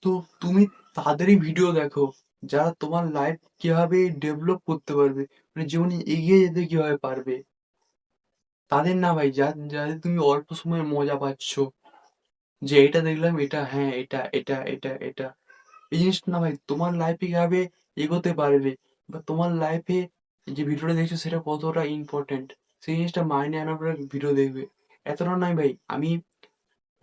তো তুমি তাদেরই ভিডিও দেখো যারা তোমার লাইফ কিভাবে ডেভেলপ করতে পারবে, মানে জীবনে এগিয়ে যেতে কিভাবে পারবে। তাদের না ভাই, যাদের তুমি অল্প সময়ে মজা পাচ্ছ, যে এটা দেখলাম, এটা হ্যাঁ, এটা এই জিনিসটা না ভাই, তোমার লাইফে কিভাবে এগোতে পারবে বা তোমার লাইফে যে ভিডিওটা দেখছো সেটা কতটা ইম্পর্টেন্ট, সেই জিনিসটা মাইনে আনার পরে ভিডিও দেখবে। এতটা নয় ভাই, আমি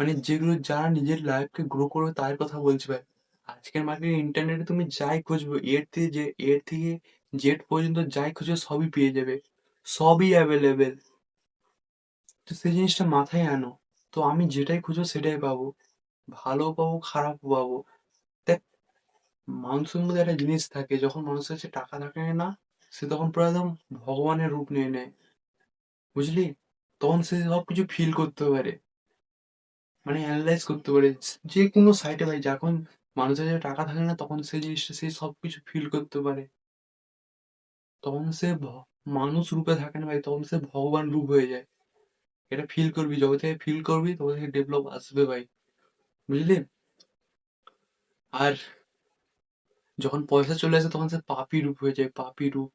মানে যেগুলো যারা নিজের লাইফকে গ্রো করবে তাদের কথা বলছি ভাই। আজকের মার্কেটে ইন্টারনেটে তুমি যাই খুঁজবে, এর থেকে জেড পর্যন্ত যাই খুঁজবে সবই পেয়ে যাবে, সবই অ্যাভেলেবেল। তো সেই জিনিসটা মাথায় আনো। তো আমি যেটাই খুঁজবো সেটাই পাবো, ভালো পাবো খারাপও পাবো। দেখ, মানুষের মধ্যে একটা জিনিস থাকে, যখন মানুষের কাছে টাকা থাকে না, সে তখন পুরো একদম ভগবানের রূপ নিয়ে নেয়, বুঝলি? তখন সে সবকিছু ফিল করতে পারে, মানে অ্যানালাইজ করতে পারে। যে কোনো সাইটে ভাই, যখন মানুষের কাছে টাকা থাকে না তখন সেই জিনিসটা সে সবকিছু ফিল করতে পারে। তখন সে মানুষ রূপে থাকে না ভাই, তখন সে ভগবান রূপ হয়ে যায়। এটা ফিল করবি, যবে থেকে ফিল করবি তবে থেকে ডেভেলপ আসবে ভাই, বুঝলি? আর যখন পয়সা চলে আসে তখন সে পাপী রূপ হয়ে যায়, পাপী রূপ।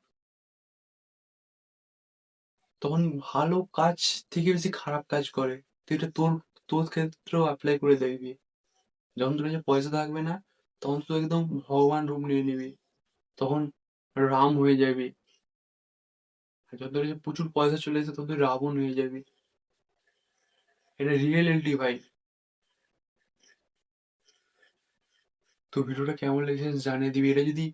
তখন ভালো কাজ থেকে বেশি খারাপ কাজ করে। তুই এটা তোর তোর ক্ষেত্রেও অ্যাপ্লাই করে দেখবি। যখন তোর কাছে পয়সা থাকবে না, তখন তুই একদম ভগবান রূপ নিয়ে নিবি, তখন রাম হয়ে যাবি। আর যখন তোর কাছে প্রচুর পয়সা চলে আসে তখন তুই রাবণ হয়ে যাবি। এটা রিয়েলিটি ভাই। তো ভিডিওটা কেমন লেগেছে জানিয়ে দিবি। এটা যদি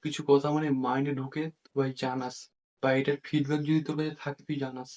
কিছু কথা মানে মাইন্ডে ঢুকে, তো ভাই জানাস, বা এটার ফিডব্যাক যদি তোর কাছে থাকে তুই জানাস।